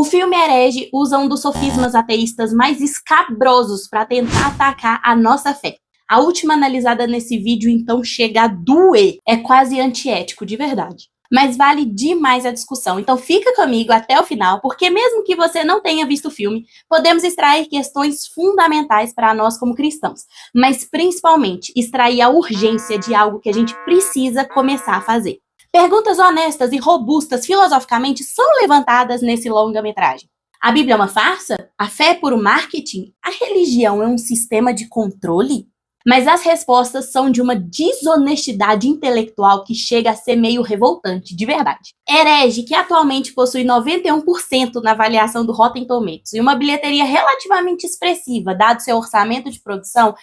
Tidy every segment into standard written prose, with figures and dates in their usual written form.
filme Herege usa um dos sofismas ateístas mais escabrosos para tentar atacar a nossa fé. A última analisada nesse vídeo, então, chega a doer. É quase antiético, de verdade. Mas vale demais a discussão, então fica comigo até o final, porque mesmo que você não tenha visto o filme, podemos extrair questões fundamentais para nós como cristãos, mas principalmente extrair a urgência de algo que a gente precisa começar a fazer. Perguntas honestas e robustas filosoficamente são levantadas nesse longa-metragem. A Bíblia é uma farsa? A fé é puro marketing? A religião é um sistema de controle? Mas as respostas são de uma desonestidade intelectual que chega a ser meio revoltante, de verdade. Herege, que atualmente possui 91% na avaliação do Rotten Tomatoes e uma bilheteria relativamente expressiva, dado seu orçamento de produção,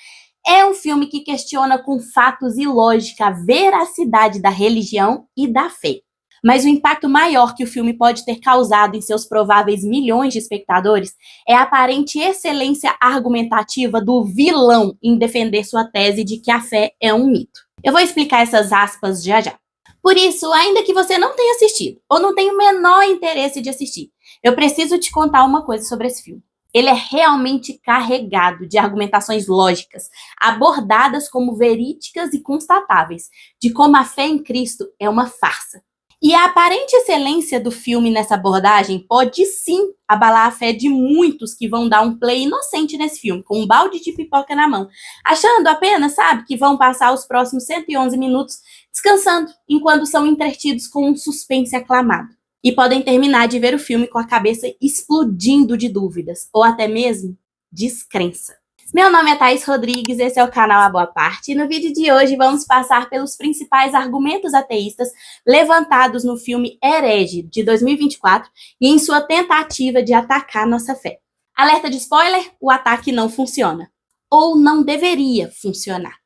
é um filme que questiona com fatos e lógica a veracidade da religião e da fé. Mas o impacto maior que o filme pode ter causado em seus prováveis milhões de espectadores é a aparente excelência argumentativa do vilão em defender sua tese de que a fé é um mito. Eu vou explicar essas aspas já já. Por isso, ainda que você não tenha assistido, ou não tenha o menor interesse de assistir, eu preciso te contar uma coisa sobre esse filme. Ele é realmente carregado de argumentações lógicas, abordadas como verídicas e constatáveis, de como a fé em Cristo é uma farsa. E a aparente excelência do filme nessa abordagem pode sim abalar a fé de muitos que vão dar um play inocente nesse filme, com um balde de pipoca na mão, achando apenas, que vão passar os próximos 111 minutos descansando, enquanto são entretidos com um suspense aclamado. E podem terminar de ver o filme com a cabeça explodindo de dúvidas, ou até mesmo descrença. Meu nome é Thaís Rodrigues, esse é o canal A Boa Parte, e no vídeo de hoje vamos passar pelos principais argumentos ateístas levantados no filme Herege, de 2024, e em sua tentativa de atacar nossa fé. Alerta de spoiler, o ataque não funciona. Ou não deveria funcionar.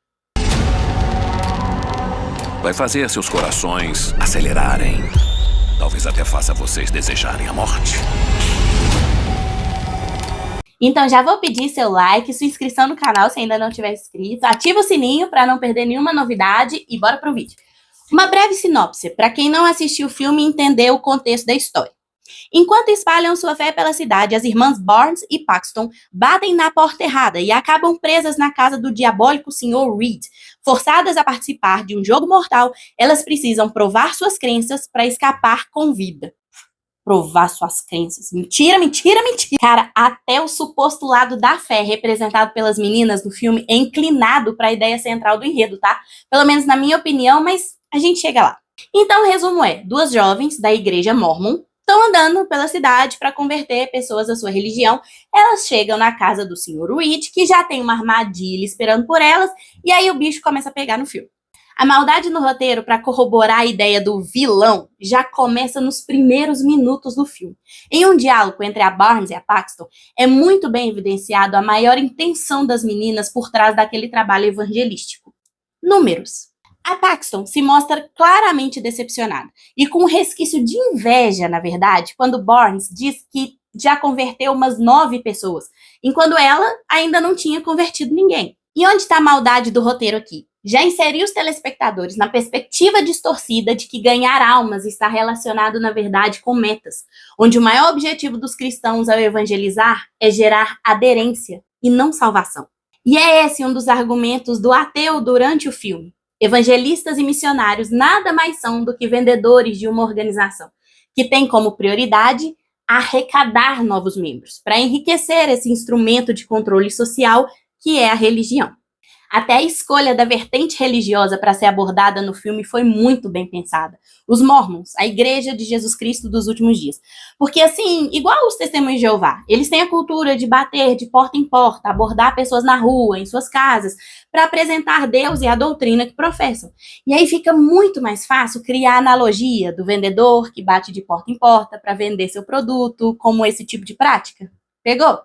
Vai fazer seus corações acelerarem. Talvez até faça vocês desejarem a morte. Então já vou pedir seu like, sua inscrição no canal se ainda não tiver inscrito, ativa o sininho para não perder nenhuma novidade e bora pro vídeo. Uma breve sinopse para quem não assistiu o filme e entender o contexto da história. Enquanto espalham sua fé pela cidade, as irmãs Barnes e Paxton batem na porta errada e acabam presas na casa do diabólico Sr. Reed. Forçadas a participar de um jogo mortal, elas precisam provar suas crenças para escapar com vida. Provar suas crenças. Mentira, mentira, mentira. Cara, até o suposto lado da fé representado pelas meninas no filme é inclinado para a ideia central do enredo, tá? Pelo menos na minha opinião, mas a gente chega lá. Então o resumo é, duas jovens da igreja Mormon estão andando pela cidade para converter pessoas à sua religião. Elas chegam na casa do Sr. Reed, que já tem uma armadilha esperando por elas, e aí o bicho começa a pegar no filme. A maldade no roteiro, para corroborar a ideia do vilão, já começa nos primeiros minutos do filme. Em um diálogo entre a Barnes e a Paxton, é muito bem evidenciado a maior intenção das meninas por trás daquele trabalho evangelístico. Números. A Paxton se mostra claramente decepcionada, e com um resquício de inveja, na verdade, quando Barnes diz que já converteu umas 9 pessoas, enquanto ela ainda não tinha convertido ninguém. E onde está a maldade do roteiro aqui? Já inseriu os telespectadores na perspectiva distorcida de que ganhar almas está relacionado, na verdade, com metas, onde o maior objetivo dos cristãos ao evangelizar é gerar aderência e não salvação. E é esse um dos argumentos do ateu durante o filme. Evangelistas e missionários nada mais são do que vendedores de uma organização, que tem como prioridade arrecadar novos membros, para enriquecer esse instrumento de controle social que é a religião. Até a escolha da vertente religiosa para ser abordada no filme foi muito bem pensada. Os Mormons, a Igreja de Jesus Cristo dos últimos dias. Porque assim, igual os Testemunhos de Jeová, eles têm a cultura de bater de porta em porta, abordar pessoas na rua, em suas casas, para apresentar Deus e a doutrina que professam. E aí fica muito mais fácil criar a analogia do vendedor que bate de porta em porta para vender seu produto, como esse tipo de prática. Pegou?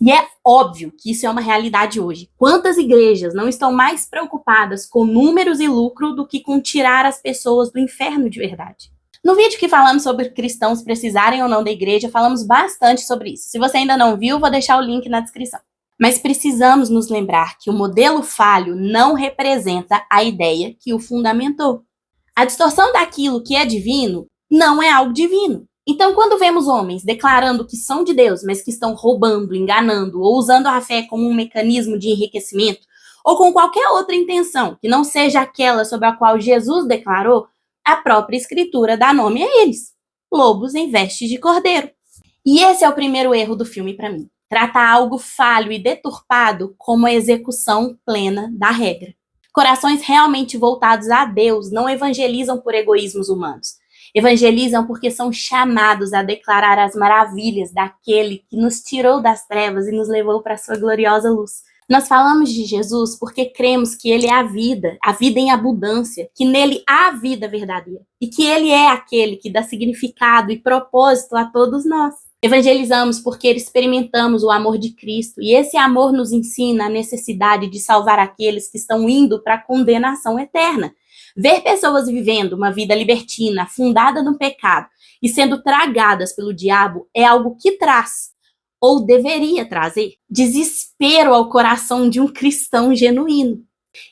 E é óbvio que isso é uma realidade hoje. Quantas igrejas não estão mais preocupadas com números e lucro do que com tirar as pessoas do inferno de verdade? No vídeo que falamos sobre cristãos precisarem ou não da igreja, falamos bastante sobre isso. Se você ainda não viu, vou deixar o link na descrição. Mas precisamos nos lembrar que o modelo falho não representa a ideia que o fundamentou. A distorção daquilo que é divino não é algo divino. Então, quando vemos homens declarando que são de Deus, mas que estão roubando, enganando ou usando a fé como um mecanismo de enriquecimento, ou com qualquer outra intenção que não seja aquela sobre a qual Jesus declarou, a própria Escritura dá nome a eles: lobos em vestes de cordeiro. E esse é o primeiro erro do filme para mim. Tratar algo falho e deturpado como a execução plena da regra. Corações realmente voltados a Deus não evangelizam por egoísmos humanos. Evangelizam porque são chamados a declarar as maravilhas daquele que nos tirou das trevas e nos levou para a sua gloriosa luz. Nós falamos de Jesus porque cremos que ele é a vida em abundância, que nele há vida verdadeira e que ele é aquele que dá significado e propósito a todos nós. Evangelizamos porque experimentamos o amor de Cristo e esse amor nos ensina a necessidade de salvar aqueles que estão indo para a condenação eterna. Ver pessoas vivendo uma vida libertina, fundada no pecado e sendo tragadas pelo diabo é algo que traz, ou deveria trazer, desespero ao coração de um cristão genuíno.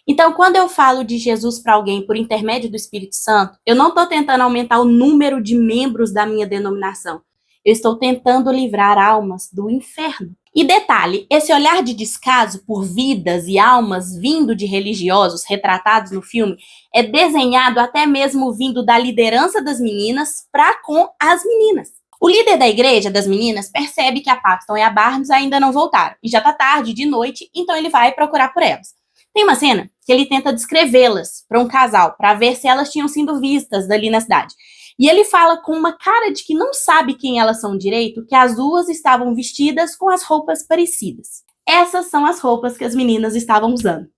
Então, quando eu falo de Jesus para alguém por intermédio do Espírito Santo, eu não estou tentando aumentar o número de membros da minha denominação. Eu estou tentando livrar almas do inferno. E detalhe, esse olhar de descaso por vidas e almas vindo de religiosos retratados no filme é desenhado até mesmo vindo da liderança das meninas para com as meninas. O líder da igreja das meninas percebe que a Paxton e a Barnes ainda não voltaram, e já tá tarde, de noite, então ele vai procurar por elas. Tem uma cena que ele tenta descrevê-las para um casal, para ver se elas tinham sido vistas dali na cidade. E ele fala com uma cara de que não sabe quem elas são direito, que as duas estavam vestidas com as roupas parecidas. Essas são as roupas que as meninas estavam usando.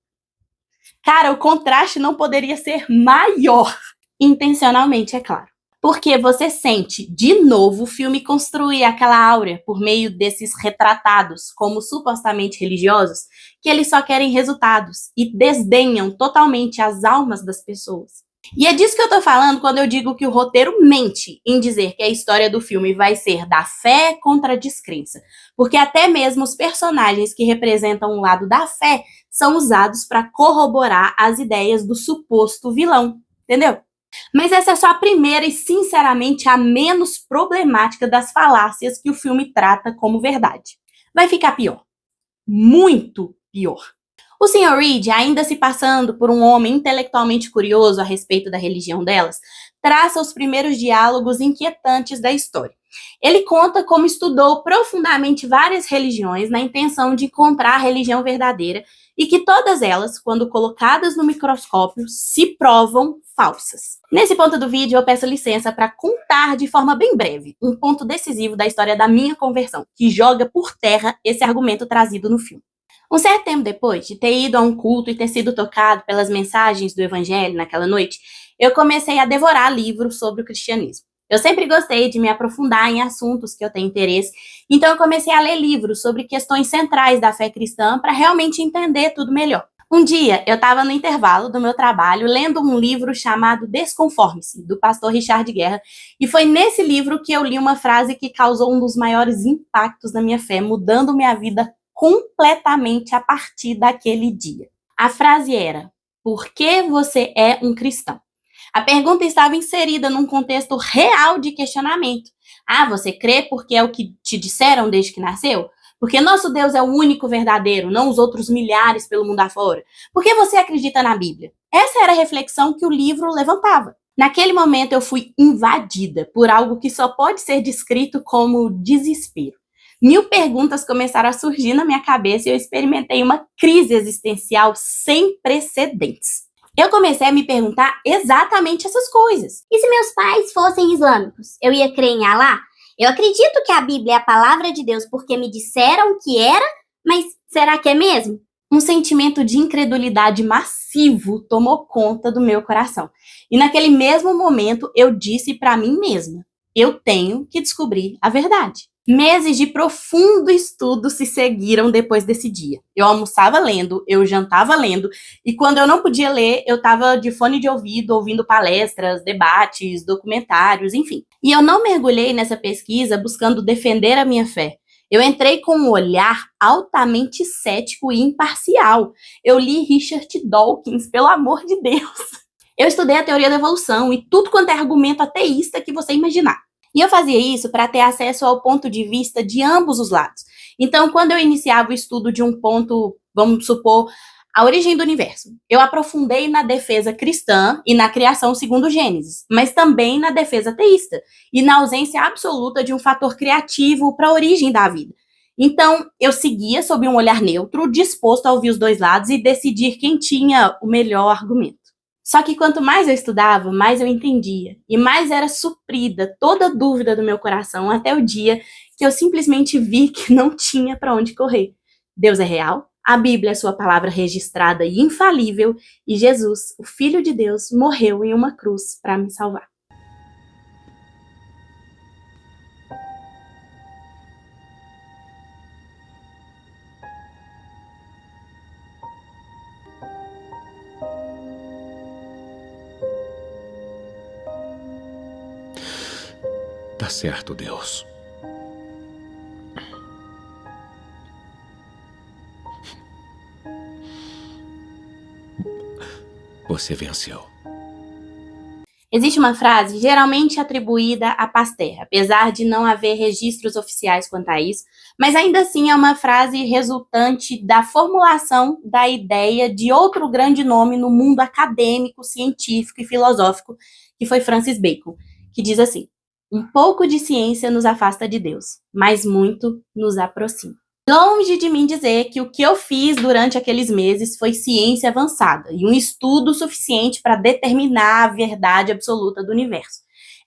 Cara, o contraste não poderia ser maior. Intencionalmente, é claro. Porque você sente, de novo, o filme construir aquela áurea por meio desses retratados como supostamente religiosos, que eles só querem resultados e desdenham totalmente as almas das pessoas. E é disso que eu tô falando quando eu digo que o roteiro mente em dizer que a história do filme vai ser da fé contra a descrença. Porque até mesmo os personagens que representam o lado da fé são usados para corroborar as ideias do suposto vilão, entendeu? Mas essa é só a primeira e, sinceramente, a menos problemática das falácias que o filme trata como verdade. Vai ficar pior. Muito pior. O Sr. Reed, ainda se passando por um homem intelectualmente curioso a respeito da religião delas, traça os primeiros diálogos inquietantes da história. Ele conta como estudou profundamente várias religiões na intenção de encontrar a religião verdadeira e que todas elas, quando colocadas no microscópio, se provam falsas. Nesse ponto do vídeo, eu peço licença para contar de forma bem breve um ponto decisivo da história da minha conversão, que joga por terra esse argumento trazido no filme. Um certo tempo depois de ter ido a um culto e ter sido tocado pelas mensagens do evangelho naquela noite, eu comecei a devorar livros sobre o cristianismo. Eu sempre gostei de me aprofundar em assuntos que eu tenho interesse, então eu comecei a ler livros sobre questões centrais da fé cristã para realmente entender tudo melhor. Um dia, eu estava no intervalo do meu trabalho lendo um livro chamado Desconforme-se, do pastor Richard Guerra, e foi nesse livro que eu li uma frase que causou um dos maiores impactos na minha fé, mudando minha vida completamente a partir daquele dia. A frase era: por que você é um cristão? A pergunta estava inserida num contexto real de questionamento. Ah, você crê porque é o que te disseram desde que nasceu? Porque nosso Deus é o único verdadeiro, não os outros milhares pelo mundo afora? Por que você acredita na Bíblia? Essa era a reflexão que o livro levantava. Naquele momento eu fui invadida por algo que só pode ser descrito como desespero. 1000 perguntas começaram a surgir na minha cabeça e eu experimentei uma crise existencial sem precedentes. Eu comecei a me perguntar exatamente essas coisas. E se meus pais fossem islâmicos, eu ia crer em Alá? Eu acredito que a Bíblia é a palavra de Deus porque me disseram que era, mas será que é mesmo? Um sentimento de incredulidade massivo tomou conta do meu coração. E naquele mesmo momento eu disse para mim mesma: eu tenho que descobrir a verdade. Meses de profundo estudo se seguiram depois desse dia. Eu almoçava lendo, eu jantava lendo, e quando eu não podia ler, eu estava de fone de ouvido, ouvindo palestras, debates, documentários, enfim. E eu não mergulhei nessa pesquisa buscando defender a minha fé. Eu entrei com um olhar altamente cético e imparcial. Eu li Richard Dawkins, pelo amor de Deus. Eu estudei a teoria da evolução e tudo quanto é argumento ateísta que você imaginar. E eu fazia isso para ter acesso ao ponto de vista de ambos os lados. Então, quando eu iniciava o estudo de um ponto, vamos supor, a origem do universo, eu aprofundei na defesa cristã e na criação segundo Gênesis, mas também na defesa teísta e na ausência absoluta de um fator criativo para a origem da vida. Então, eu seguia sob um olhar neutro, disposto a ouvir os dois lados e decidir quem tinha o melhor argumento. Só que quanto mais eu estudava, mais eu entendia, e mais era suprida toda dúvida do meu coração até o dia que eu simplesmente vi que não tinha para onde correr. Deus é real, a Bíblia é sua palavra registrada e infalível, e Jesus, o Filho de Deus, morreu em uma cruz para me salvar. Tá certo, Deus. Você venceu. Existe uma frase geralmente atribuída a Pasteur, apesar de não haver registros oficiais quanto a isso, mas ainda assim é uma frase resultante da formulação da ideia de outro grande nome no mundo acadêmico, científico e filosófico, que foi Francis Bacon, que diz assim: um pouco de ciência nos afasta de Deus, mas muito nos aproxima. Longe de mim dizer que o que eu fiz durante aqueles meses foi ciência avançada e um estudo suficiente para determinar a verdade absoluta do universo.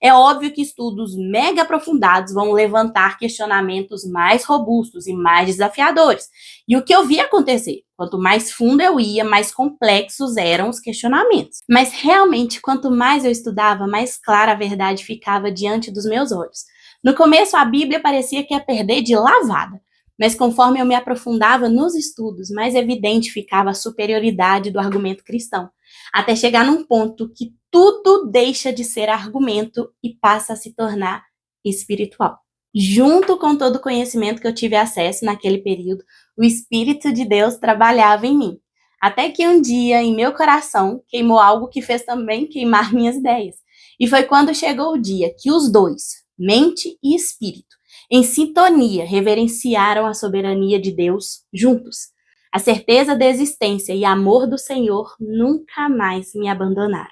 É óbvio que estudos mega aprofundados vão levantar questionamentos mais robustos e mais desafiadores. E o que eu vi acontecer? Quanto mais fundo eu ia, mais complexos eram os questionamentos. Mas realmente, quanto mais eu estudava, mais clara a verdade ficava diante dos meus olhos. No começo, a Bíblia parecia que ia perder de lavada. Mas conforme eu me aprofundava nos estudos, mais evidente ficava a superioridade do argumento cristão, até chegar num ponto que tudo deixa de ser argumento e passa a se tornar espiritual. Junto com todo o conhecimento que eu tive acesso naquele período, o Espírito de Deus trabalhava em mim. Até que um dia, em meu coração, queimou algo que fez também queimar minhas ideias. E foi quando chegou o dia que os dois, mente e espírito, em sintonia, reverenciaram a soberania de Deus juntos. A certeza da existência e amor do Senhor nunca mais me abandonaram.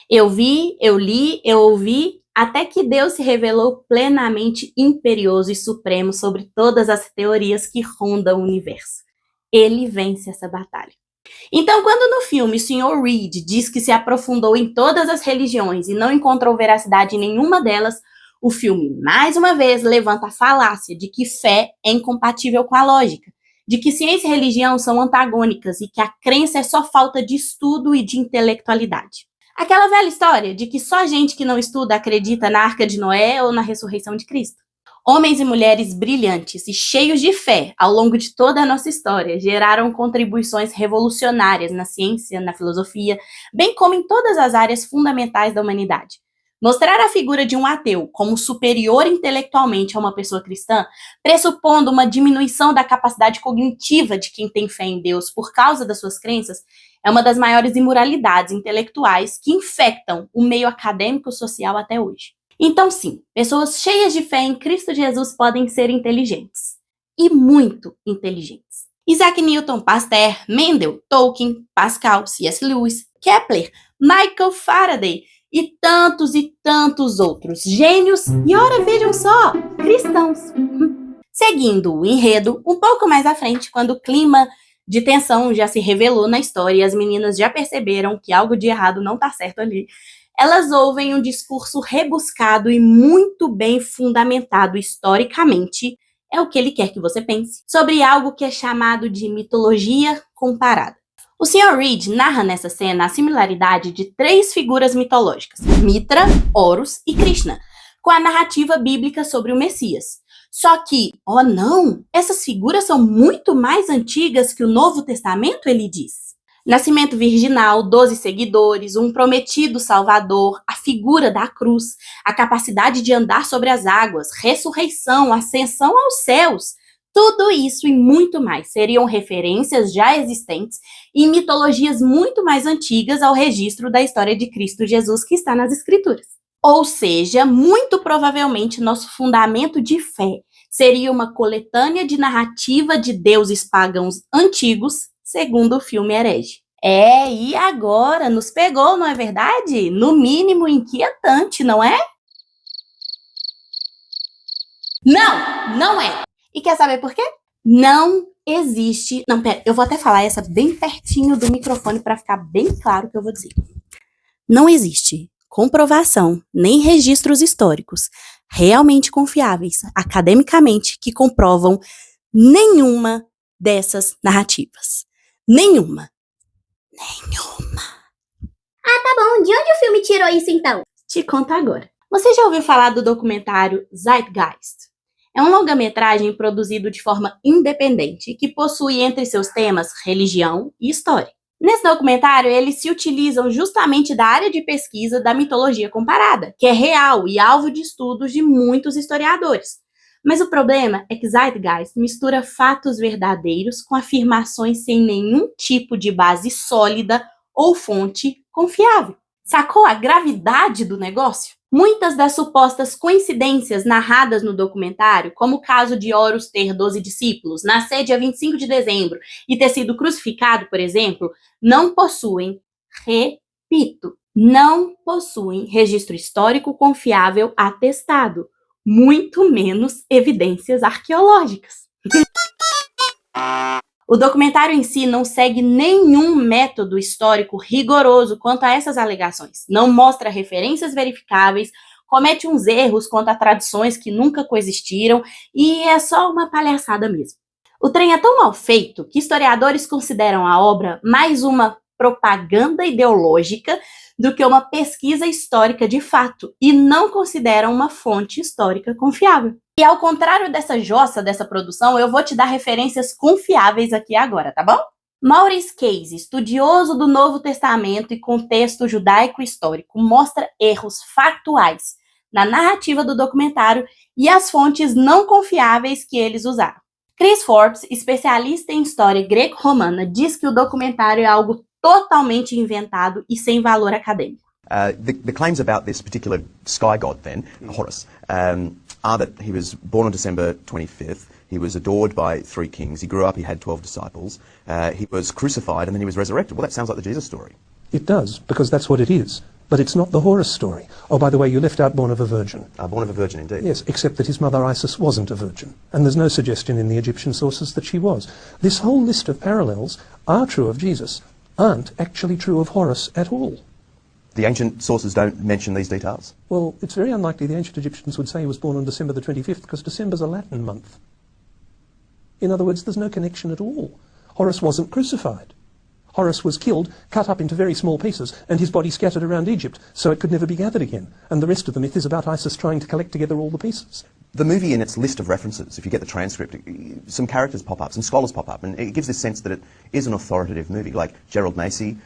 Eu vi, eu li, eu ouvi, até que Deus se revelou plenamente imperioso e supremo sobre todas as teorias que rondam o universo. Ele vence essa batalha. Então, quando no filme o Sr. Reed diz que se aprofundou em todas as religiões e não encontrou veracidade em nenhuma delas, o filme, mais uma vez, levanta a falácia de que fé é incompatível com a lógica, de que ciência e religião são antagônicas e que a crença é só falta de estudo e de intelectualidade. Aquela velha história de que só gente que não estuda acredita na Arca de Noé ou na ressurreição de Cristo. Homens e mulheres brilhantes e cheios de fé ao longo de toda a nossa história geraram contribuições revolucionárias na ciência, na filosofia, bem como em todas as áreas fundamentais da humanidade. Mostrar a figura de um ateu como superior intelectualmente a uma pessoa cristã, pressupondo uma diminuição da capacidade cognitiva de quem tem fé em Deus por causa das suas crenças, é uma das maiores imoralidades intelectuais que infectam o meio acadêmico social até hoje. Então, sim, pessoas cheias de fé em Cristo Jesus podem ser inteligentes. E muito inteligentes. Isaac Newton, Pasteur, Mendel, Tolkien, Pascal, C.S. Lewis, Kepler, Michael Faraday e tantos outros gênios e, ora, vejam só, cristãos. Seguindo o enredo, um pouco mais à frente, quando o clima de tensão já se revelou na história e as meninas já perceberam que algo de errado não tá certo ali, elas ouvem um discurso rebuscado e muito bem fundamentado historicamente, é o que ele quer que você pense, sobre algo que é chamado de mitologia comparada. O Sr. Reed narra nessa cena a similaridade de 3 figuras mitológicas, Mitra, Horus e Krishna, com a narrativa bíblica sobre o Messias. Só que, oh não, essas figuras são muito mais antigas que o Novo Testamento, ele diz. Nascimento virginal, 12 seguidores, um prometido salvador, a figura da cruz, a capacidade de andar sobre as águas, ressurreição, ascensão aos céus. Tudo isso e muito mais seriam referências já existentes e mitologias muito mais antigas ao registro da história de Cristo Jesus que está nas Escrituras. Ou seja, muito provavelmente nosso fundamento de fé seria uma coletânea de narrativa de deuses pagãos antigos, segundo o filme herege. E agora? Nos pegou, não é verdade? No mínimo inquietante, não é? Não é. E quer saber por quê? Não existe... Não, pera, eu vou até falar essa bem pertinho do microfone para ficar bem claro o que eu vou dizer. Não existe comprovação nem registros históricos realmente confiáveis, academicamente, que comprovam nenhuma dessas narrativas. Nenhuma. Tá bom, de onde o filme tirou isso então? Te conto agora. Você já ouviu falar do documentário Zeitgeist? É um longa-metragem produzido de forma independente que possui entre seus temas religião e história. Nesse documentário, eles se utilizam justamente da área de pesquisa da mitologia comparada, que é real e alvo de estudos de muitos historiadores. Mas o problema é que Zeitgeist mistura fatos verdadeiros com afirmações sem nenhum tipo de base sólida ou fonte confiável. Sacou a gravidade do negócio? Muitas das supostas coincidências narradas no documentário, como o caso de Horus ter 12 discípulos, nascer dia 25 de dezembro e ter sido crucificado, por exemplo, não possuem, repito, não possuem registro histórico confiável atestado, muito menos evidências arqueológicas. O documentário em si não segue nenhum método histórico rigoroso quanto a essas alegações. Não mostra referências verificáveis, comete uns erros quanto a tradições que nunca coexistiram e é só uma palhaçada mesmo. O trem é tão mal feito que historiadores consideram a obra mais uma propaganda ideológica do que uma pesquisa histórica de fato e não consideram uma fonte histórica confiável. E ao contrário dessa jossa, dessa produção, eu vou te dar referências confiáveis aqui agora, tá bom? Maurice Case, estudioso do Novo Testamento e contexto judaico-histórico, mostra erros factuais na narrativa do documentário e as fontes não confiáveis que eles usaram. Chris Forbes, especialista em história greco-romana, diz que o documentário é algo totalmente inventado e sem valor acadêmico. The claims about this particular sky god then, Horus, are that he was born on December 25th, he was adored by 3 kings, he grew up, he had 12 disciples, he was crucified and then he was resurrected. Well, that sounds like the Jesus story. It does, because that's what it is. But it's not the Horus story. Oh, by the way, you left out born of a virgin. Born of a virgin, indeed. Yes, except that his mother Isis wasn't a virgin, and there's no suggestion in the Egyptian sources that she was. This whole list of parallels are true of Jesus, aren't actually true of Horus at all. The ancient sources don't mention these details? Well, it's very unlikely the ancient Egyptians would say he was born on December the 25th, because December's a Latin month. In other words, there's no connection at all. Horus wasn't crucified. Horus was killed, cut up into very small pieces, and his body scattered around Egypt, so it could never be gathered again. And the rest of the myth is about Isis trying to collect together all the pieces. The movie, in its list of references, if you get the transcript, some characters pop up, some scholars pop up, and it gives this sense that it is an authoritative movie, like Gerald Macy,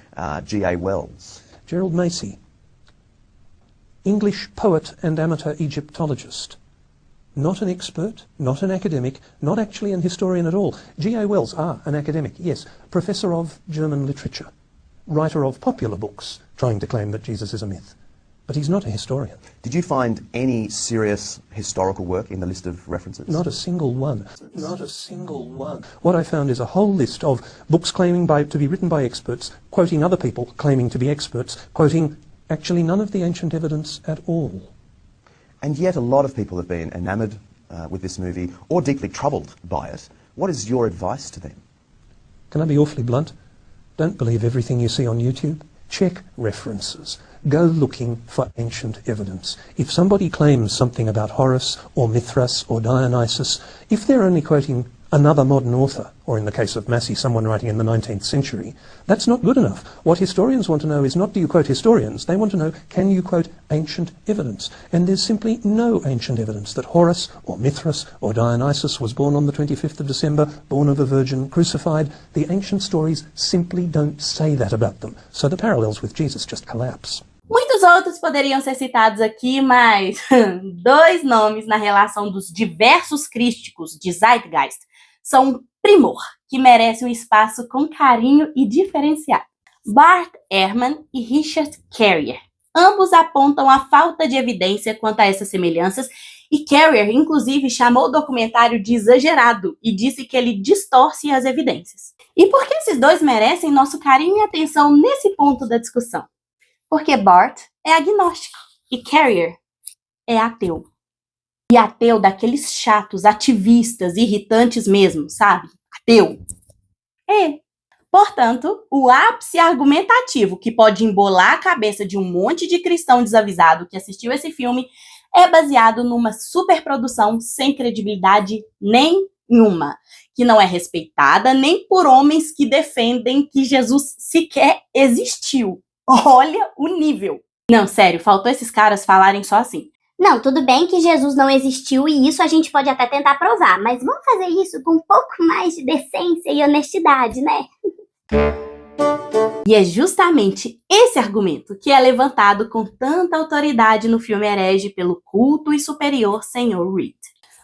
G.A. Wells. Gerald Macy, English poet and amateur Egyptologist. Not an expert, not an academic, not actually an historian at all. G.A. Wells, an academic, yes, professor of German literature, writer of popular books, trying to claim that Jesus is a myth. But he's not a historian. Did you find any serious historical work in the list of references? Not a single one. Not a single one. What I found is a whole list of books claiming to be written by experts, quoting other people claiming to be experts, quoting actually none of the ancient evidence at all. And yet a lot of people have been enamoured with this movie or deeply troubled by it. What is your advice to them? Can I be awfully blunt? Don't believe everything you see on YouTube. Check references. Go looking for ancient evidence. If somebody claims something about Horus or Mithras or Dionysus, if they're only quoting another modern author, or in the case of Massey, someone writing in the 19th century, that's not good enough. What historians want to know is not do you quote historians, they want to know can you quote ancient evidence. And there's simply no ancient evidence that Horus or Mithras or Dionysus was born on the 25th of December, born of a virgin, crucified. The ancient stories simply don't say that about them. So the parallels with Jesus just collapse. Muitos outros poderiam ser citados aqui, mas 2 nomes na relação dos diversos críticos de Zeitgeist são um primor, que merece um espaço com carinho e diferenciado. Bart Ehrman e Richard Carrier. Ambos apontam a falta de evidência quanto a essas semelhanças e Carrier, inclusive, chamou o documentário de exagerado e disse que ele distorce as evidências. E por que esses dois merecem nosso carinho e atenção nesse ponto da discussão? Porque Bart é agnóstico e Carrier é ateu. E ateu daqueles chatos, ativistas, irritantes mesmo, sabe? Ateu. Portanto, o ápice argumentativo que pode embolar a cabeça de um monte de cristão desavisado que assistiu esse filme é baseado numa superprodução sem credibilidade nenhuma, que não é respeitada nem por homens que defendem que Jesus sequer existiu. Olha o nível. Não, sério, faltou esses caras falarem só assim. Não, tudo bem que Jesus não existiu e isso a gente pode até tentar provar, mas vamos fazer isso com um pouco mais de decência e honestidade, né? E é justamente esse argumento que é levantado com tanta autoridade no filme Herege pelo culto e superior Sr. Reed.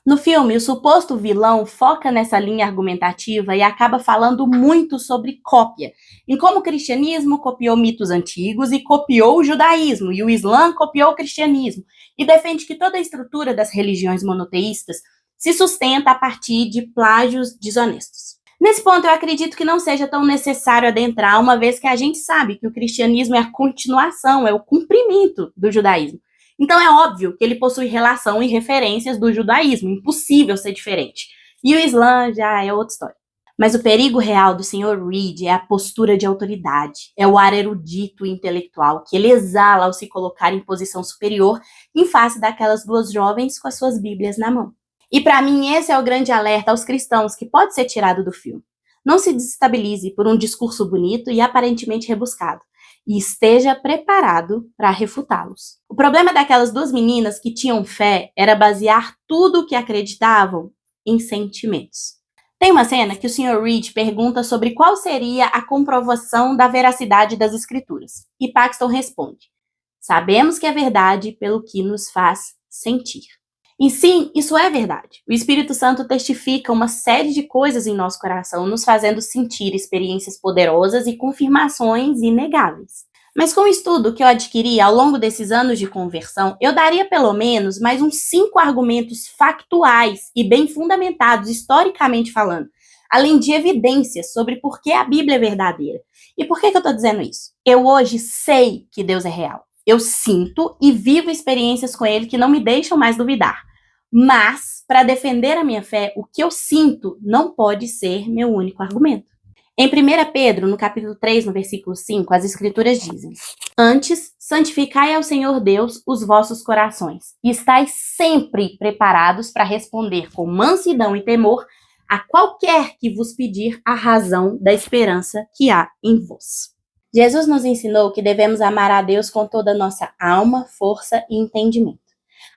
No filme, o suposto vilão foca nessa linha argumentativa e acaba falando muito sobre cópia, em como o cristianismo copiou mitos antigos e copiou o judaísmo, e o Islã copiou o cristianismo, e defende que toda a estrutura das religiões monoteístas se sustenta a partir de plágios desonestos. Nesse ponto, eu acredito que não seja tão necessário adentrar, uma vez que a gente sabe que o cristianismo é a continuação, é o cumprimento do judaísmo. Então é óbvio que ele possui relação e referências do judaísmo, impossível ser diferente. E o Islã já é outra história. Mas o perigo real do Sr. Reed é a postura de autoridade, é o ar erudito e intelectual que ele exala ao se colocar em posição superior em face daquelas duas jovens com as suas bíblias na mão. E para mim esse é o grande alerta aos cristãos que pode ser tirado do filme. Não se desestabilize por um discurso bonito e aparentemente rebuscado, e esteja preparado para refutá-los. O problema daquelas duas meninas que tinham fé era basear tudo o que acreditavam em sentimentos. Tem uma cena que o Sr. Reed pergunta sobre qual seria a comprovação da veracidade das escrituras, e Paxton responde: sabemos que é verdade pelo que nos faz sentir. E sim, isso é verdade. O Espírito Santo testifica uma série de coisas em nosso coração, nos fazendo sentir experiências poderosas e confirmações inegáveis. Mas com o estudo que eu adquiri ao longo desses anos de conversão, eu daria pelo menos mais uns 5 argumentos factuais e bem fundamentados historicamente falando, além de evidências sobre por que a Bíblia é verdadeira. E por que eu estou dizendo isso? Eu hoje sei que Deus é real. Eu sinto e vivo experiências com Ele que não me deixam mais duvidar. Mas, para defender a minha fé, o que eu sinto não pode ser meu único argumento. Em 1 Pedro, no capítulo 3, no versículo 5, as escrituras dizem: antes, santificai ao Senhor Deus os vossos corações, e estais sempre preparados para responder com mansidão e temor a qualquer que vos pedir a razão da esperança que há em vós. Jesus nos ensinou que devemos amar a Deus com toda a nossa alma, força e entendimento.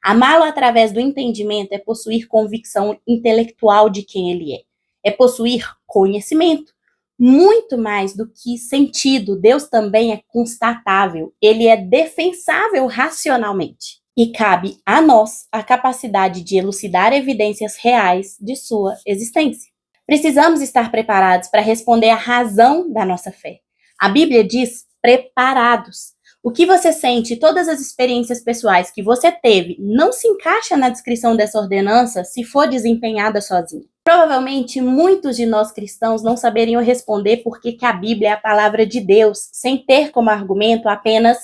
Amá-lo através do entendimento é possuir convicção intelectual de quem ele é. É possuir conhecimento. Muito mais do que sentido, Deus também é constatável. Ele é defensável racionalmente. E cabe a nós a capacidade de elucidar evidências reais de sua existência. Precisamos estar preparados para responder à razão da nossa fé. A Bíblia diz preparados. O que você sente, todas as experiências pessoais que você teve, não se encaixa na descrição dessa ordenança se for desempenhada sozinho. Provavelmente, muitos de nós cristãos não saberiam responder por que a Bíblia é a palavra de Deus, sem ter como argumento apenas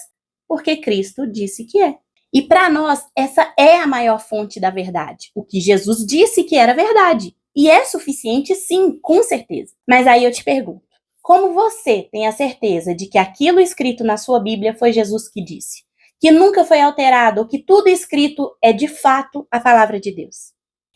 porque Cristo disse que é. E para nós, essa é a maior fonte da verdade. O que Jesus disse que era verdade. E é suficiente sim, com certeza. Mas aí eu te pergunto, como você tem a certeza de que aquilo escrito na sua Bíblia foi Jesus que disse? Que nunca foi alterado, ou que tudo escrito é de fato a palavra de Deus?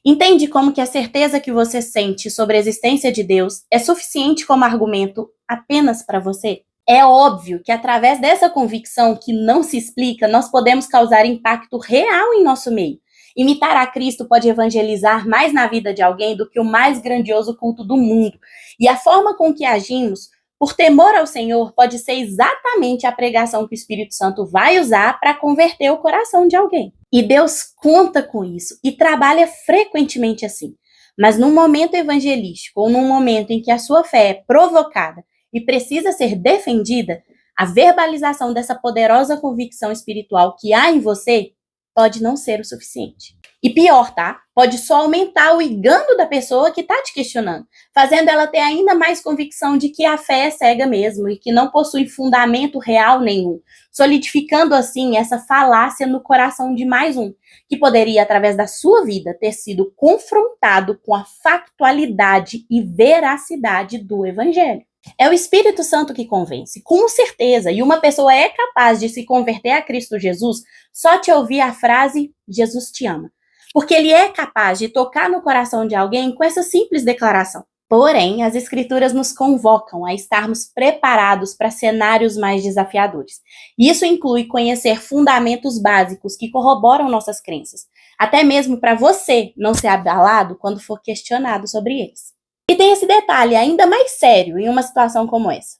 Entende como que a certeza que você sente sobre a existência de Deus é suficiente como argumento apenas para você? É óbvio que através dessa convicção que não se explica, nós podemos causar impacto real em nosso meio. Imitar a Cristo pode evangelizar mais na vida de alguém do que o mais grandioso culto do mundo. E a forma com que agimos, por temor ao Senhor, pode ser exatamente a pregação que o Espírito Santo vai usar para converter o coração de alguém. E Deus conta com isso e trabalha frequentemente assim. Mas num momento evangelístico ou num momento em que a sua fé é provocada e precisa ser defendida, A verbalização dessa poderosa convicção espiritual que há em você pode não ser o suficiente. E pior, tá? Pode só aumentar o engano da pessoa que tá te questionando, fazendo ela ter ainda mais convicção de que a fé é cega mesmo e que não possui fundamento real nenhum, solidificando assim essa falácia no coração de mais um, que poderia, através da sua vida, ter sido confrontado com a factualidade e veracidade do Evangelho. É o Espírito Santo que convence, com certeza, e uma pessoa é capaz de se converter a Cristo Jesus só te ouvir a frase, Jesus te ama. Porque ele é capaz de tocar no coração de alguém com essa simples declaração. Porém, as Escrituras nos convocam a estarmos preparados para cenários mais desafiadores. Isso inclui conhecer fundamentos básicos que corroboram nossas crenças, até mesmo para você não ser abalado quando for questionado sobre eles. E tem esse detalhe ainda mais sério em uma situação como essa.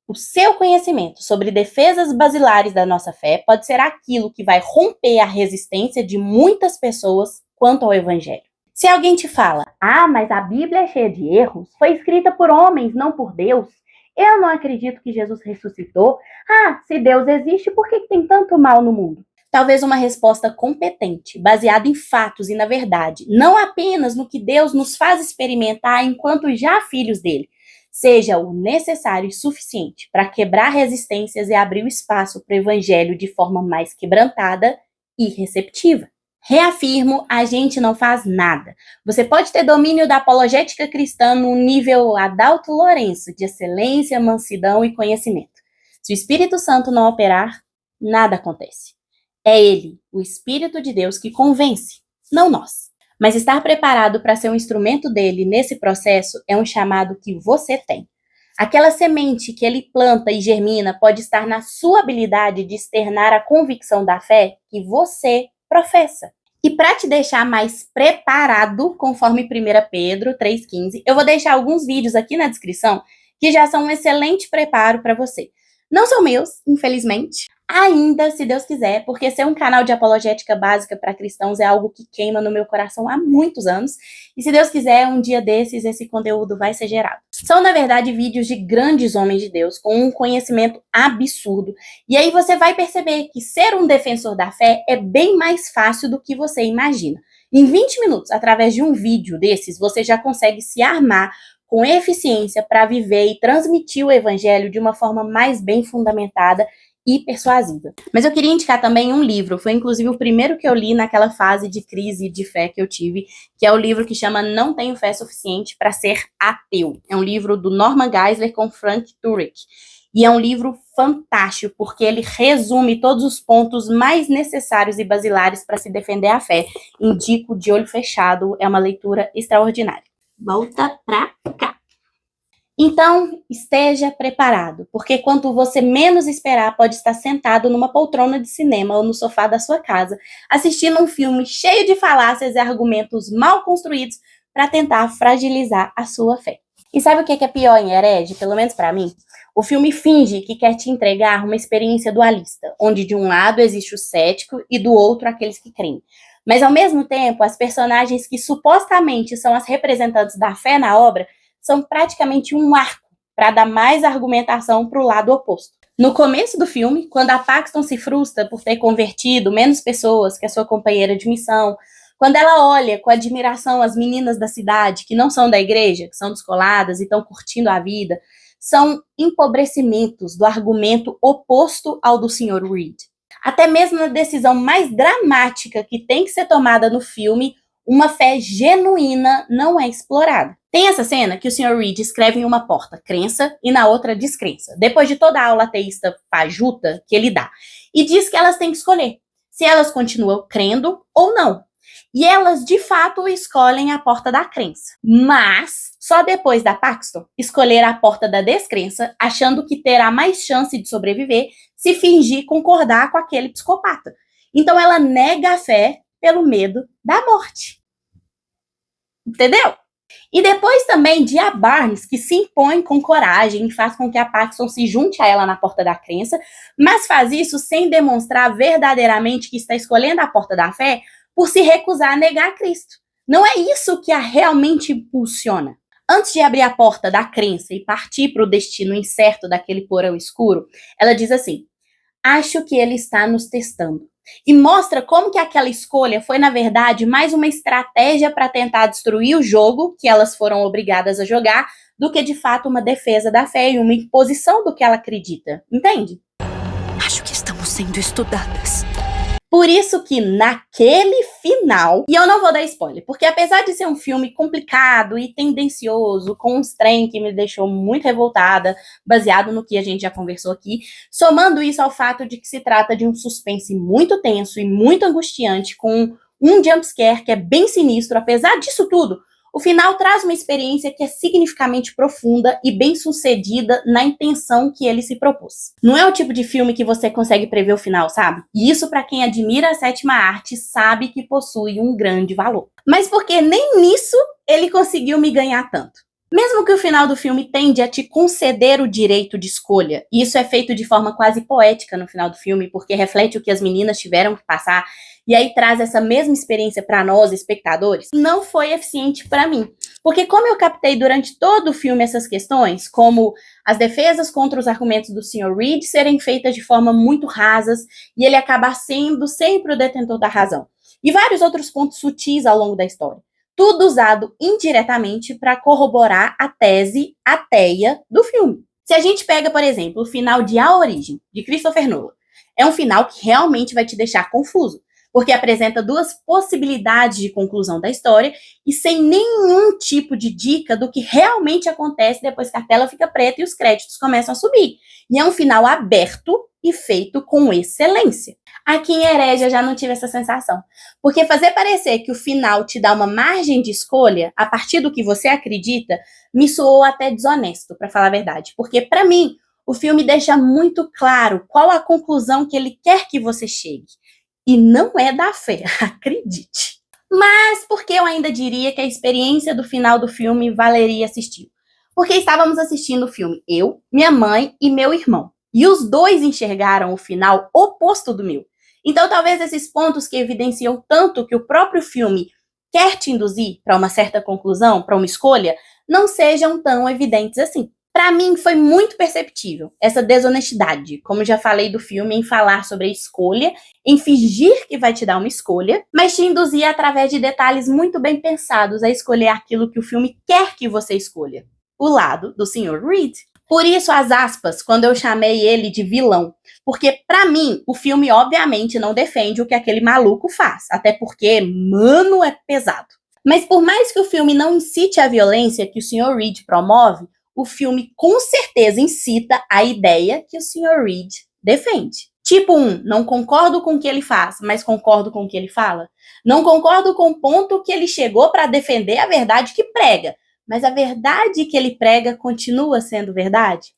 O seu conhecimento sobre defesas basilares da nossa fé pode ser aquilo que vai romper a resistência de muitas pessoas quanto ao Evangelho. Se alguém te fala, mas a Bíblia é cheia de erros, foi escrita por homens, não por Deus. Eu não acredito que Jesus ressuscitou. Se Deus existe, por que tem tanto mal no mundo? Talvez uma resposta competente, baseada em fatos e na verdade, não apenas no que Deus nos faz experimentar enquanto já filhos dele, seja o necessário e suficiente para quebrar resistências e abrir o espaço para o Evangelho de forma mais quebrantada e receptiva. Reafirmo, a gente não faz nada. Você pode ter domínio da apologética cristã no nível Adalto Lourenço, de excelência, mansidão e conhecimento. Se o Espírito Santo não operar, nada acontece. É ele, o Espírito de Deus, que convence, não nós. Mas estar preparado para ser um instrumento dele nesse processo é um chamado que você tem. Aquela semente que ele planta e germina pode estar na sua habilidade de externar a convicção da fé que você professa. E para te deixar mais preparado, conforme 1 Pedro 3,15, eu vou deixar alguns vídeos aqui na descrição que já são um excelente preparo para você. Não são meus, infelizmente, ainda, se Deus quiser, porque ser um canal de apologética básica para cristãos é algo que queima no meu coração há muitos anos, e se Deus quiser, um dia desses, esse conteúdo vai ser gerado. São, na verdade, vídeos de grandes homens de Deus, com um conhecimento absurdo, e aí você vai perceber que ser um defensor da fé é bem mais fácil do que você imagina. Em 20 minutos, através de um vídeo desses, você já consegue se armar com eficiência para viver e transmitir o Evangelho de uma forma mais bem fundamentada e persuasiva. Mas eu queria indicar também um livro, foi inclusive o primeiro que eu li naquela fase de crise de fé que eu tive, que é o livro que chama Não Tenho Fé Suficiente para Ser Ateu. É um livro do Norman Geisler com Frank Turek. E é um livro fantástico, porque ele resume todos os pontos mais necessários e basilares para se defender a fé. Indico de olho fechado, é uma leitura extraordinária. Volta pra cá. Então, esteja preparado, porque quanto você menos esperar, pode estar sentado numa poltrona de cinema ou no sofá da sua casa, assistindo um filme cheio de falácias e argumentos mal construídos para tentar fragilizar a sua fé. E sabe o que é pior em Herege, pelo menos para mim? O filme finge que quer te entregar uma experiência dualista, onde de um lado existe o cético e do outro aqueles que creem. Mas, ao mesmo tempo, as personagens que supostamente são as representantes da fé na obra são praticamente um arco para dar mais argumentação para o lado oposto. No começo do filme, quando a Paxton se frustra por ter convertido menos pessoas que a sua companheira de missão, quando ela olha com admiração as meninas da cidade que não são da igreja, que são descoladas e estão curtindo a vida, são empobrecimentos do argumento oposto ao do Sr. Reed. Até mesmo na decisão mais dramática que tem que ser tomada no filme, uma fé genuína não é explorada. Tem essa cena que o Sr. Reed escreve em uma porta crença e na outra descrença, depois de toda a aula ateísta fajuta que ele dá, e diz que elas têm que escolher se elas continuam crendo ou não. E elas, de fato, escolhem a porta da crença. Mas, só depois da Paxton escolher a porta da descrença, achando que terá mais chance de sobreviver se fingir concordar com aquele psicopata. Então, ela nega a fé pelo medo da morte. Entendeu? E depois também de a Barnes, que se impõe com coragem e faz com que a Paxton se junte a ela na porta da crença, mas faz isso sem demonstrar verdadeiramente que está escolhendo a porta da fé por se recusar a negar a Cristo. Não é isso que a realmente impulsiona. Antes de abrir a porta da crença e partir para o destino incerto daquele porão escuro, ela diz assim: acho que ele está nos testando. E mostra como que aquela escolha foi, na verdade, mais uma estratégia para tentar destruir o jogo que elas foram obrigadas a jogar, do que de fato uma defesa da fé e uma imposição do que ela acredita. Entende? Acho que estamos sendo estudadas. Por isso que naquele final, e eu não vou dar spoiler, porque apesar de ser um filme complicado e tendencioso, com uns trem que me deixou muito revoltada, baseado no que a gente já conversou aqui, somando isso ao fato de que se trata de um suspense muito tenso e muito angustiante, com um jumpscare que é bem sinistro, apesar disso tudo, o final traz uma experiência que é significativamente profunda e bem-sucedida na intenção que ele se propôs. Não é o tipo de filme que você consegue prever o final, sabe? E isso, para quem admira a sétima arte, sabe que possui um grande valor. Mas porque nem nisso ele conseguiu me ganhar tanto. Mesmo que o final do filme tende a te conceder o direito de escolha, e isso é feito de forma quase poética no final do filme, porque reflete o que as meninas tiveram que passar, e aí traz essa mesma experiência para nós, espectadores, não foi eficiente para mim. Porque como eu captei durante todo o filme essas questões, como as defesas contra os argumentos do Sr. Reed serem feitas de forma muito rasas, e ele acabar sendo sempre o detentor da razão, e vários outros pontos sutis ao longo da história. Tudo usado indiretamente para corroborar a tese ateia do filme. Se a gente pega, por exemplo, o final de A Origem, de Christopher Nolan, é um final que realmente vai te deixar confuso, porque apresenta duas possibilidades de conclusão da história e sem nenhum tipo de dica do que realmente acontece depois que a tela fica preta e os créditos começam a subir. E é um final aberto e feito com excelência. Aqui em Heresia eu já não tive essa sensação, porque fazer parecer que o final te dá uma margem de escolha a partir do que você acredita me soou até desonesto, para falar a verdade, porque para mim o filme deixa muito claro qual a conclusão que ele quer que você chegue. E não é da fé, acredite. Mas por que eu ainda diria que a experiência do final do filme valeria assistir? Porque estávamos assistindo o filme eu, minha mãe e meu irmão. E os dois enxergaram o final oposto do meu. Então talvez esses pontos que evidenciam tanto que o próprio filme quer te induzir para uma certa conclusão, para uma escolha, não sejam tão evidentes assim. Para mim, foi muito perceptível essa desonestidade, como já falei do filme, em falar sobre a escolha, em fingir que vai te dar uma escolha, mas te induzir através de detalhes muito bem pensados a escolher aquilo que o filme quer que você escolha, o lado do Sr. Reed. Por isso, as aspas, quando eu chamei ele de vilão, porque para mim, o filme obviamente não defende o que aquele maluco faz, até porque, mano, é pesado. Mas por mais que o filme não incite a violência que o Sr. Reed promove, o filme com certeza incita a ideia que o Sr. Reed defende. Tipo 1, não concordo com o que ele faz, mas concordo com o que ele fala. Não concordo com o ponto que ele chegou para defender a verdade que prega, mas a verdade que ele prega continua sendo verdade.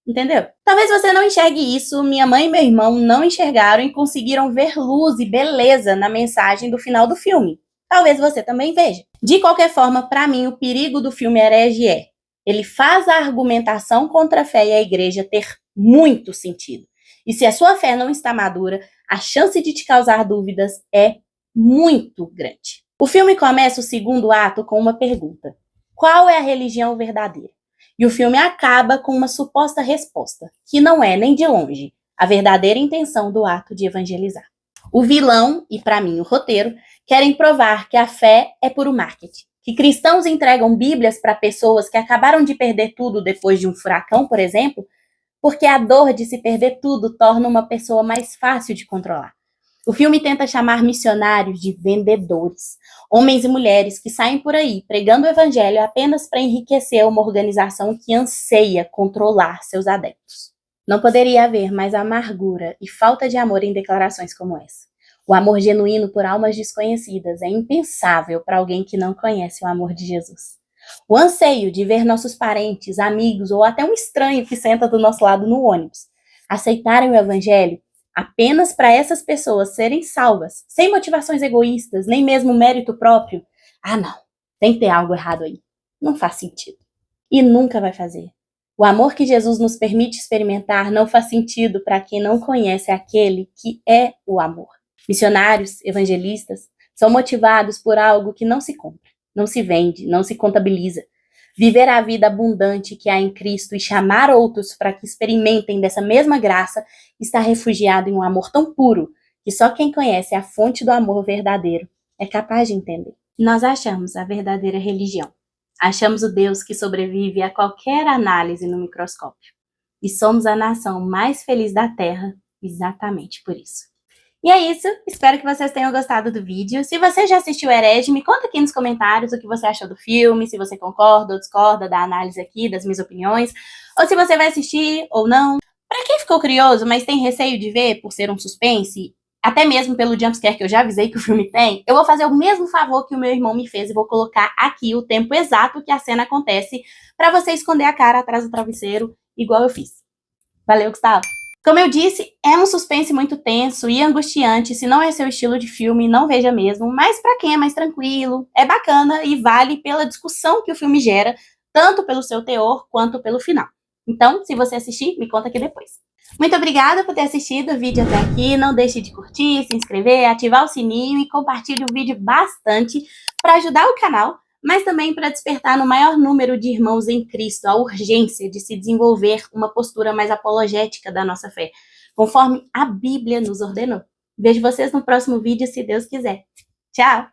Entendeu? Talvez você não enxergue isso, minha mãe e meu irmão não enxergaram e conseguiram ver luz e beleza na mensagem do final do filme. Talvez você também veja. De qualquer forma, para mim, o perigo do filme herege é: ele faz a argumentação contra a fé e a igreja ter muito sentido. E se a sua fé não está madura, a chance de te causar dúvidas é muito grande. O filme começa o segundo ato com uma pergunta: qual é a religião verdadeira? E o filme acaba com uma suposta resposta, que não é nem de longe a verdadeira intenção do ato de evangelizar. O vilão, e para mim o roteiro, querem provar que a fé é puro marketing. Que cristãos entregam bíblias para pessoas que acabaram de perder tudo depois de um furacão, por exemplo, porque a dor de se perder tudo torna uma pessoa mais fácil de controlar. O filme tenta chamar missionários de vendedores, homens e mulheres que saem por aí pregando o evangelho apenas para enriquecer uma organização que anseia controlar seus adeptos. Não poderia haver mais amargura e falta de amor em declarações como essa. O amor genuíno por almas desconhecidas é impensável para alguém que não conhece o amor de Jesus. O anseio de ver nossos parentes, amigos ou até um estranho que senta do nosso lado no ônibus aceitarem o evangelho apenas para essas pessoas serem salvas, sem motivações egoístas, nem mesmo mérito próprio. Ah, não, tem que ter algo errado aí. Não faz sentido. E nunca vai fazer. O amor que Jesus nos permite experimentar não faz sentido para quem não conhece aquele que é o amor. Missionários, evangelistas, são motivados por algo que não se compra, não se vende, não se contabiliza. viver a vida abundante que há em Cristo e chamar outros para que experimentem dessa mesma graça, está refugiado em um amor tão puro que só quem conhece a fonte do amor verdadeiro é capaz de entender. Nós achamos a verdadeira religião. Achamos o Deus que sobrevive a qualquer análise no microscópio. E somos a nação mais feliz da Terra exatamente por isso. E é isso, espero que vocês tenham gostado do vídeo. Se você já assistiu Herege, me conta aqui nos comentários o que você achou do filme, se você concorda ou discorda da análise aqui, das minhas opiniões, ou se você vai assistir ou não. Para quem ficou curioso, mas tem receio de ver por ser um suspense, até mesmo pelo jumpscare que eu já avisei que o filme tem, eu vou fazer o mesmo favor que o meu irmão me fez e vou colocar aqui o tempo exato que a cena acontece para você esconder a cara atrás do travesseiro, igual eu fiz. Valeu, Gustavo! Como eu disse, é um suspense muito tenso e angustiante. Se não é seu estilo de filme, não veja mesmo. Mas para quem é mais tranquilo, é bacana e vale pela discussão que o filme gera, tanto pelo seu teor quanto pelo final. Então, se você assistir, me conta aqui depois. Muito obrigada por ter assistido o vídeo até aqui. Não deixe de curtir, se inscrever, ativar o sininho e compartilhe o vídeo bastante para ajudar o canal, mas também para despertar no maior número de irmãos em Cristo a urgência de se desenvolver uma postura mais apologética da nossa fé, conforme a Bíblia nos ordenou. Vejo vocês no próximo vídeo, se Deus quiser. Tchau!